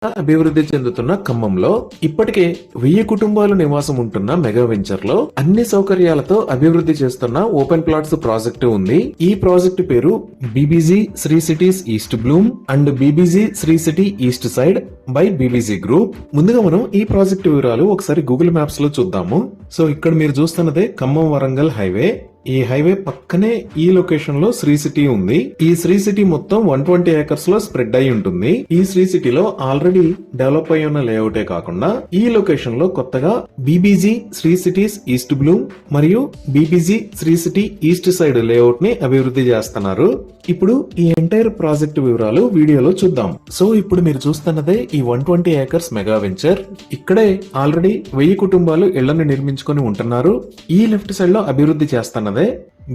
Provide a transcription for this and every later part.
అభివృద్ధి చెందుతున్న ఖమ్మంలో ఇప్పటికే 1000 కుటుంబాలు నివాసం ఉంటున్న మెగా వెంచర్ లో అన్ని సౌకర్యాలతో అభివృద్ధి చేస్తున్న ఓపెన్ ప్లాట్స్ ప్రాజెక్టు ఉంది. ఈ ప్రాజెక్టు పేరు BBG Shri cities east bloom and BBG Shri city east side by BBG group. ముందుగా మనం ఈ ప్రాజెక్టు వివరాలు ఒకసారి గూగుల్ మ్యాప్స్ లో చూద్దాము. సో ఇక్కడ మీరు చూస్తున్నదే ఖమ్మం వరంగల్ హైవే. ఈ హైవే పక్కనే ఈ లొకేషన్ లో శ్రీ సిటీ ఉంది. ఈ శ్రీ సిటీ మొత్తం 120 ఏకర్స్ లో స్ప్రెడ్ అయి ఉంటుంది. ఈ శ్రీ సిటీలో ఆల్రెడీ డెవలప్ అయి ఉన్న లేఅవుటే కాకుండా ఈ లొకేషన్ లో కొత్తగా BBG Shri cities east bloom మరియు BBG Shri city east side layout ని అభివృద్ధి చేస్తున్నారు. ఇప్పుడు ఈ ఎంటైర్ ప్రాజెక్ట్ వివరాలు వీడియోలో చూద్దాం. సో ఇప్పుడు మీరు చూస్తున్నదే ఈ 120 ఏకర్స్ మెగా వెంచర్. ఇక్కడే ఆల్రెడీ 1000 కుటుంబాలు ఇళ్లను నిర్మించుకొని ఉంటున్నారు. ఈ లెఫ్ట్ సైడ్ లో అభివృద్ధి చేస్తున్నదే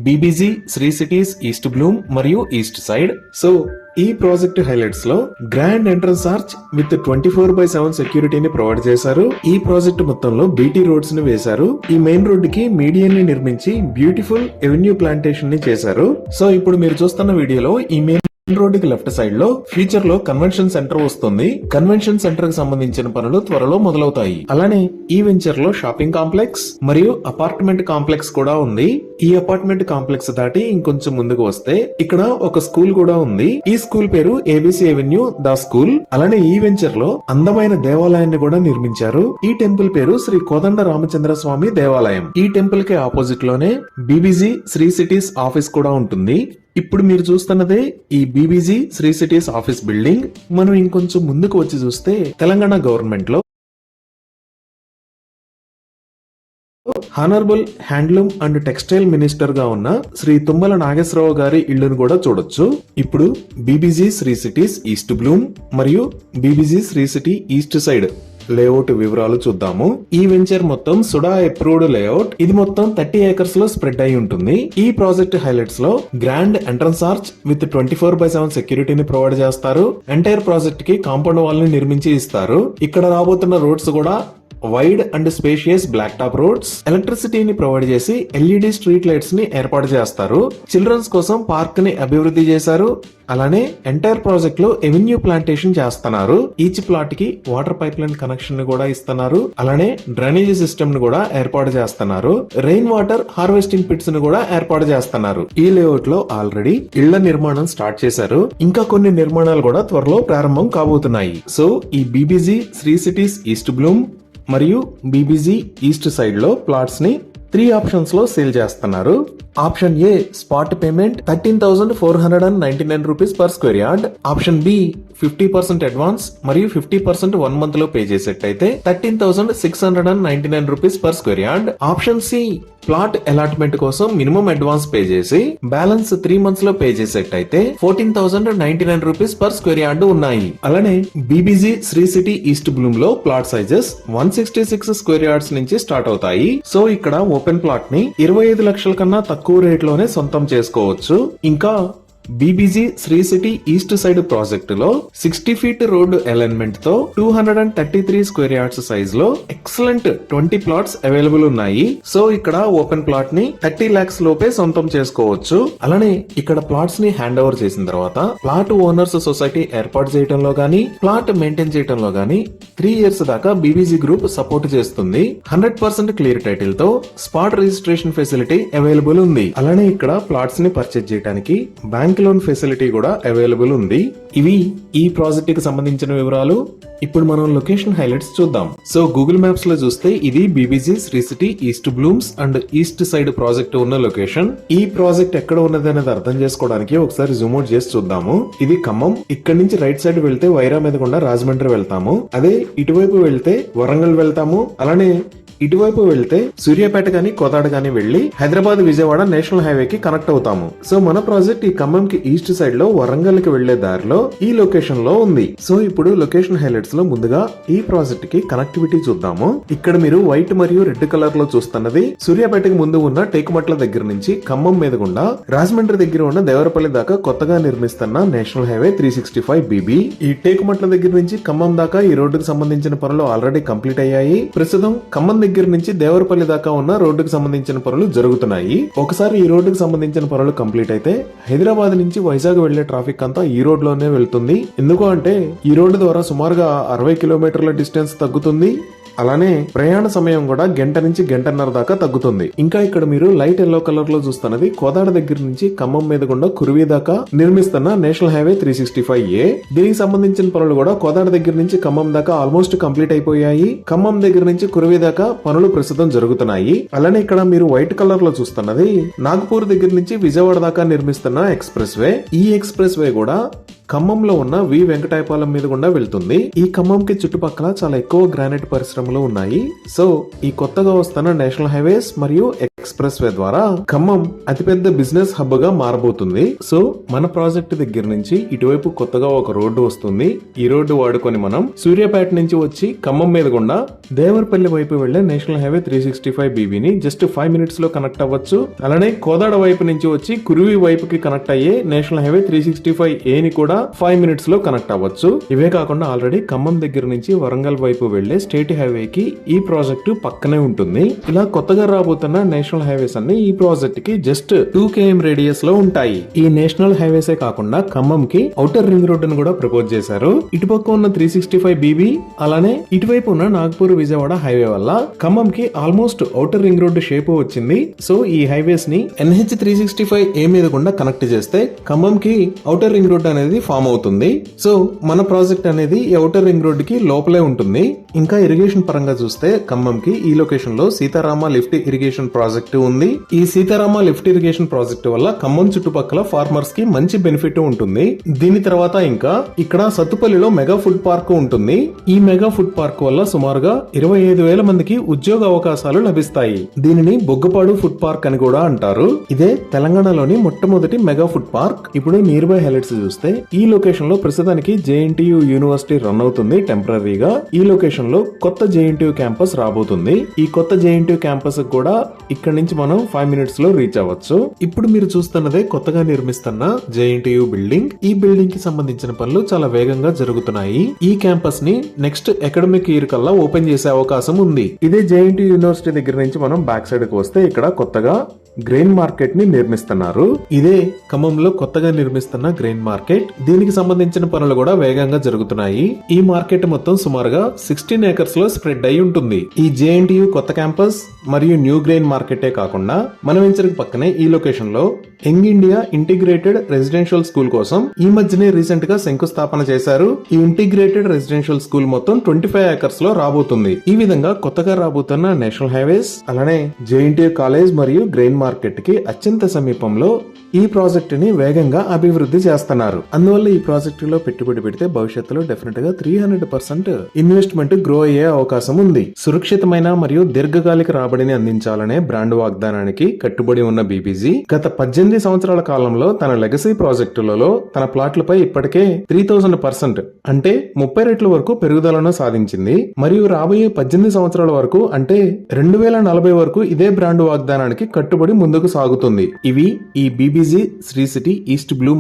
BBG Shri cities east bloom మరియు ఈస్ట్ సైడ్. సో ఈ ప్రాజెక్ట్ హైలైట్స్ లో గ్రాండ్ ఎంట్రన్స్ ఆర్చ్ విత్ 24/7 సెక్యూరిటీని ప్రొవైడ్ చేశారు. ఈ ప్రాజెక్ట్ మొత్తంలో బీటీ రోడ్స్ ని వేశారు. ఈ మెయిన్ రోడ్ కి మీడియన్ ని నిర్మించి బ్యూటిఫుల్ ఎవెన్యూ ప్లాంటేషన్ ని చేశారు. సో ఇప్పుడు మీరు చూస్తున్న వీడియోలో ఈ మెయిన్ రోడ్ కి లెఫ్ట్ సైడ్ లో ఫ్యూచర్ లో కన్వెన్షన్ సెంటర్ వస్తుంది. కన్వెన్షన్ సెంటర్ కి సంబంధించిన పనులు త్వరలో మొదలవుతాయి. అలానే ఈ వెంచర్ లో షాపింగ్ కాంప్లెక్స్ మరియు అపార్ట్మెంట్ కాంప్లెక్స్ కూడా ఉంది. ఈ అపార్ట్మెంట్ కాంప్లెక్స్ దాటి ఇంకొంచెం ముందుకు వస్తే ఇక్కడ ఒక స్కూల్ కూడా ఉంది. ఈ స్కూల్ పేరు ఏబిసి ఎవెన్యూ ద స్కూల్. అలానే ఈ వెంచర్ లో అందమైన దేవాలయాన్ని కూడా నిర్మించారు. ఈ టెంపుల్ పేరు శ్రీ కోదండ రామచంద్ర స్వామి దేవాలయం. ఈ టెంపుల్ కి ఆపోజిట్ లోనే బీబీజీ శ్రీ సిటీస్ ఆఫీస్ కూడా ఉంటుంది. ఇప్పుడు మీరు చూస్తున్నదే ఈ BBG Shri cities office building. మనం ఇంకొంచెం ముందుకు వచ్చి చూస్తే తెలంగాణ గవర్నమెంట్ లో honourable handloom and textile minister గా ఉన్న శ్రీ తుమ్మల నాగేశ్వరరావు గారి ఇళ్లను కూడా చూడొచ్చు. ఇప్పుడు BBG Shri cities east bloom మరియు BBG Shri city east side layout వివరాలు చూద్దాము. ఈ వెంచర్ మొత్తం సుడా అప్రూవ్డ్ లేఅవుట్. ఇది మొత్తం 30 ఏకర్స్ లో స్ప్రెడ్ అయి ఉంటుంది. ఈ ప్రాజెక్ట్ హైలైట్స్ లో గ్రాండ్ ఎంట్రన్స్ ఆర్చ్ విత్ 24/7 సెక్యూరిటీని ప్రొవైడ్ చేస్తారు. ఎంటైర్ ప్రాజెక్ట్ కి కాంపౌండ్ వాల్ ని నిర్మించి ఇస్తారు. ఇక్కడ రాబోతున్న రోడ్స్ కూడా wide and spacious black top roads. ఎలక్ట్రిసిటీని ప్రొవైడ్ చేసి ఎల్ఈడి స్ట్రీట్ లైట్స్ ని ఏర్పాటు చేస్తారు. చిల్డ్రన్స్ కోసం పార్క్ ని అభివృద్ధి చేశారు. అలానే ఎంటైర్ ప్రాజెక్ట్ లో ఎవెన్యూ ప్లాంటేషన్ చేస్తున్నారు. ఈచ్ ప్లాట్ కి వాటర్ పైప్ లైన్ కనెక్షన్ ని కూడా ఇస్తున్నారు. అలానే డ్రైనేజ్ సిస్టమ్ ని కూడా ఏర్పాటు చేస్తున్నారు. రెయిన్ వాటర్ హార్వెస్టింగ్ పిట్స్ ని కూడా ఏర్పాటు చేస్తున్నారు. ఈ లేఅవుట్ లో ఆల్రెడీ ఇళ్ల నిర్మాణం స్టార్ట్ చేశారు. ఇంకా కొన్ని నిర్మాణాలు కూడా త్వరలో ప్రారంభం కాబోతున్నాయి. సో ఈ BBG Shri cities east bloom మరియు బీబీజీ ఈస్ట్ సైడ్ లో ప్లాట్స్ ని 3 ఆప్షన్స్ లో సేల్ చేస్తున్నారు. Option A spot payment 13,499 rupees per square yard. Option B 50% advance మరియు 50% 1 మంత్ లో పే చేసేట్టయితే 13,699 rupees per square yard. Option C plot allotment కోసం minimum advance pay చేసి బ్యాలెన్స్ 3 మంత్స్ లో పే చేసేట్టయితే 14,099 రూపీస్ పర్ స్క్వేర్ యార్డ్ ఉన్నాయి. అలానే BBG Shri city east Bloom లో ప్లాట్ సైజెస్ 166 స్క్వేర్ యార్డ్స్ నుంచి స్టార్ట్ అవుతాయి. సో ఇక్కడ ఓపెన్ ప్లాట్ ని 25 లక్షల కన్నా తక్కువ రేట్ లోనే సొంతం చేసుకోవచ్చు. ఇంకా BBG Shri city east side project లో 60 ఫీట్ రోడ్ అలైన్మెంట్ తో 233 స్క్వేర్ యార్డ్స్ సైజ్ లో ఎక్సలెంట్ 20 ప్లాట్స్ అవైలబుల్ ఉన్నాయి. సో ఇక్కడ ఓపెన్ ప్లాట్ ని 30 lakhs లోపే సొంతం చేసుకోవచ్చు. అలానే ఇక్కడ ప్లాట్స్ ని హ్యాండ్ ఓవర్ చేసిన తర్వాత ప్లాట్ ఓనర్స్ సొసైటీ ఏర్పాటు చేయడంలో గానీ ప్లాట్ మెయింటైన్ చేయడంలో గానీ 3 years దాకా బీబీజీ గ్రూప్ సపోర్ట్ చేస్తుంది. 100% క్లియర్ టైటిల్ తో స్పాట్ రిజిస్ట్రేషన్ ఫెసిలిటీ అవైలబుల్ ఉంది. అలానే ఇక్కడ ప్లాట్స్ ని పర్చేజ్ చేయడానికి బ్యాంక్ లోన్ ఫెసిలిటీ కూడా అవైలబుల్ ఉంది. ఇవి ఈ ప్రాజెక్ట్ కి సంబంధించిన వివరాలు. ఇప్పుడు మనం లొకేషన్ హైలైట్స్ చూద్దాం. సో గూగుల్ మ్యాప్స్ లో చూస్తే ఇది BBG Shri city east blooms and east side project ఉన్న లొకేషన్. ఈ ప్రాజెక్ట్ ఎక్కడ ఉన్నది అనేది అర్థం చేసుకోవడానికి ఒకసారి జూమ్ అవుట్ చేసి చూద్దాము. ఇది ఖమ్మం. ఇక్కడ నుంచి రైట్ సైడ్ వెళ్తే వైరా మీదకుండా రాజమండ్రి వెళ్తాము. అదే ఇటువైపు వెళ్తే వరంగల్ వెళ్తాము. అలానే ఇటువైపు వెళ్తే సూర్యాపేట గాని కోదాడ గాని వెళ్లి హైదరాబాద్ విజయవాడ నేషనల్ హైవే కి కనెక్ట్ అవుతాము. సో మన ప్రాజెక్ట్ ఈ ఖమ్మం కి ఈస్ట్ సైడ్ లో వరంగల్ కి వెళ్లే దారిలో ఈ లొకేషన్ లో ఉంది. సో ఇప్పుడు లొకేషన్ హైలైట్స్ లో ముందుగా ఈ ప్రాజెక్ట్ కి కనెక్టివిటీ చూద్దాము. ఇక్కడ మీరు వైట్ మరియు రెడ్ కలర్ లో చూస్తున్నది సూర్యాపేటకి ముందు ఉన్న టేకుమట్ల దగ్గర నుంచి ఖమ్మం మీద గుండా రాజమండ్రి దగ్గర ఉన్న దేవరపల్లి దాకా కొత్తగా నిర్మిస్తున్న నేషనల్ హైవే 365 బీబీ. ఈ టేకుమట్ల దగ్గర నుంచి ఖమ్మం దాకా ఈ రోడ్డుకు సంబంధించిన పనులు ఆల్రెడీ కంప్లీట్ అయ్యాయి. ప్రస్తుతం ఖమ్మం దగ్గర నుంచి దేవరపల్లి దాకా ఉన్న రోడ్డుకు సంబంధించిన పనులు జరుగుతున్నాయి. ఒకసారి ఈ రోడ్డుకు సంబంధించిన పనులు కంప్లీట్ అయితే హైదరాబాద్ నుంచి వైజాగ్ వెళ్లే ట్రాఫిక్ అంతా ఈ రోడ్ లోనే వెళ్తుంది. ఎందుకు అంటే ఈ రోడ్డు ద్వారా సుమారుగా 60 కిలోమీటర్ల డిస్టెన్స్ తగ్గుతుంది. అలానే ప్రయాణ సమయం కూడా గంట నుంచి గంటన్నర దాకా తగ్గుతుంది. ఇంకా ఇక్కడ మీరు లైట్ ఎల్లో కలర్ లో చూస్తున్నది కోదాడ దగ్గర నుంచి ఖమ్మం మీద గుండా కురువి దాకా నిర్మిస్తున్న నేషనల్ హైవే 365A. దీనికి సంబంధించిన పనులు కూడా కోదాడ దగ్గర నుంచి ఖమ్మం దాకా ఆల్మోస్ట్ కంప్లీట్ అయిపోయాయి. ఖమ్మం దగ్గర నుంచి కురువి దాకా పనులు ప్రస్తుతం జరుగుతున్నాయి. అలానే ఇక్కడ మీరు వైట్ కలర్ లో చూస్తున్నది నాగపూర్ దగ్గర నుంచి విజయవాడ దాకా నిర్మిస్తున్న ఎక్స్ప్రెస్ వే. ఈ ఎక్స్ప్రెస్ వే కూడా ఖమ్మంలో ఉన్న వి వెంకటాయపాలెం మీద గుండా వెళ్తుంది. ఈ ఖమ్మంకి చుట్టుపక్కల చాలా ఎక్కువ గ్రానైట్ పరిశ్రమలు ఉన్నాయి. సో ఈ కొత్తగా వస్తున్న నేషనల్ హైవేస్ మరియు ఎక్స్ప్రెస్ వే ద్వారా ఖమ్మం అతిపెద్ద బిజినెస్ హబ్ గా మారబోతుంది. సో మన ప్రాజెక్ట్ దగ్గర నుంచి ఇటువైపు కొత్తగా ఒక రోడ్డు వస్తుంది. ఈ రోడ్డు వాడుకొని మనం సూర్యాపేట నుంచి వచ్చి ఖమ్మం మీద గుండా దేవరపల్లి వైపు వెళ్లే నేషనల్ హైవే 365BB ని జస్ట్ 5 మినిట్స్ లో కనెక్ట్ అవ్వచ్చు. అలానే కోదాడ వైపు నుంచి వచ్చి కురువి వైపుకి కనెక్ట్ అయ్యే నేషనల్ హైవే 365A ని కూడా 5 మినిట్స్ లో కనెక్ట్ అవ్వచ్చు. ఇవే కాకుండా ఆల్రెడీ ఖమ్మం దగ్గర నుంచి వరంగల్ వైపు వెళ్లే స్టేట్ హైవే కి ఈ ప్రాజెక్టు పక్కనే ఉంటుంది. ఇలా కొత్తగా రాబోతున్న నేషనల్ హైవేస్ అన్ని ఈ ప్రాజెక్ట్ కి జస్ట్ 2 km రేడియస్ లో ఉంటాయి. ఈ నేషనల్ హైవేసే కాకుండా ఖమ్మం కి ఔటర్ రింగ్ రోడ్ ను కూడా ప్రపోజ్ చేశారు. ఇటుపక్క ఉన్న 365BB అలానే ఇటువైపు ఉన్న నాగపూర్ విజయవాడ హైవే వల్ల ఖమ్మం కి almost outer ring road shape వచ్చింది. సో ఈ హైవేస్ ని NH 365A మీద గుండా కనెక్ట్ చేస్తే ఖమ్మం కి ఔటర్ రింగ్ రోడ్ అనేది ఫామ్ అవుతుంది. సో మన ప్రాజెక్ట్ అనేది ఈ ఔటర్ రింగ్ రోడ్ కి లోపలే ఉంటుంది. ఇంకా ఇరిగేషన్ పరంగా చూస్తే ఖమ్మం కి ఈ లొకేషన్ లో సీతారామ లిఫ్ట్ ఇరిగేషన్ ప్రాజెక్టు ఉంది. ఈ సీతారామ లిఫ్ట్ ఇరిగేషన్ ప్రాజెక్టు వల్ల ఖమ్మం చుట్టుపక్కల ఫార్మర్స్ కి మంచి బెనిఫిట్ ఉంటుంది. దీని తర్వాత ఇంకా ఇక్కడ సత్తుపల్లిలో మెగా ఫుడ్ పార్క్ ఉంటుంది. ఈ మెగా ఫుడ్ పార్క్ వల్ల సుమారుగా 25,000 మందికి ఉద్యోగ అవకాశాలు లభిస్తాయి. దీనిని బొగ్గపాడు ఫుడ్ పార్క్ అని కూడా అంటారు. ఇదే తెలంగాణలోని మొట్టమొదటి మెగా ఫుడ్ పార్క్. ఇప్పుడు నియర్ బై హైలైట్స్ చూస్తే ఈ లొకేషన్ లో ప్రస్తుతానికి JNTU యూనివర్సిటీ రన్ అవుతుంది టెంపరీగా. ఈ లొకేషన్ లో కొత్త JNTU క్యాంపస్ రాబోతుంది. ఈ కొత్త JNTU క్యాంపస్ కూడా ఇక్కడ నుంచి మనం 5 మినిట్స్ లో రీచ్ అవ్వచ్చు. ఇప్పుడు మీరు చూస్తున్నదే కొత్తగా నిర్మిస్తున్న JNTU బిల్డింగ్. ఈ బిల్డింగ్ కి సంబంధించిన పనులు చాలా వేగంగా జరుగుతున్నాయి. ఈ క్యాంపస్ ని నెక్స్ట్ అకాడమిక్ ఇయర్ కల్లా ఓపెన్ చేసే అవకాశం ఉంది. ఇదే JNTU యూనివర్సిటీ దగ్గర నుంచి మనం బ్యాక్ సైడ్ కి వస్తే ఇక్కడ కొత్తగా గ్రెయిన్ మార్కెట్ ని నిర్మిస్తున్నారు. ఇదే ఖమ్మంలో కొత్తగా నిర్మిస్తున్న గ్రెయిన్ మార్కెట్. దీనికి సంబంధించిన పనులు కూడా వేగంగా జరుగుతున్నాయి. ఈ మార్కెట్ మొత్తం సుమారుగా 16 ఏకర్స్ లో స్ప్రెడ్ అయి ఉంటుంది. ఈ JNTU కొత్త క్యాంపస్ మరియు న్యూ గ్రెయిన్ మార్కెటే కాకుండా మన వెంచర్ పక్కనే ఈ లొకేషన్ లో young India integrated residential school కోసం ఈ మధ్యనే రీసెంట్ గా శంకుస్థాపన చేశారు. ఈ ఇంటిగ్రేటెడ్ రెసిడెన్షియల్ స్కూల్ మొత్తం 25 ఏకర్స్ లో రాబోతుంది. ఈ విధంగా కొత్తగా రాబోతున్న నేషనల్ హైవేస్ అలానే JNTU కాలేజ్ మరియు గ్రెయిన్ మార్కెట్ కి అత్యంత సమీపంలో ఈ ప్రాజెక్ట్ ని వేగంగా అభివృద్ధి చేస్తున్నారు. అందువల్ల ఈ ప్రాజెక్ట్ లో పెట్టుబడి పెడితే భవిష్యత్తులో డెఫినెట్ గా 300% ఇన్వెస్ట్మెంట్ గ్రో అయ్యే అవకాశం ఉంది. సురక్షితమైన మరియు దీర్ఘకాలిక రాబడిని అందించాలనే బ్రాండ్ వాగ్దానానికి కట్టుబడి ఉన్న BBG గత 18 సంవత్సరాల కాలంలో తన లెగసీ ప్రాజెక్టులలో తన ప్లాట్లపై ఇప్పటికే 3000% అంటే 30 రెట్ల వరకు పెరుగుదలను సాధించింది. మరియు రాబోయే 18 సంవత్సరాల వరకు అంటే 2040 వరకు ఇదే బ్రాండ్ వాగ్దానానికి కట్టుబడి ముందుకు సాగుతుంది. ఇవి ఈ BBG Sri city east blue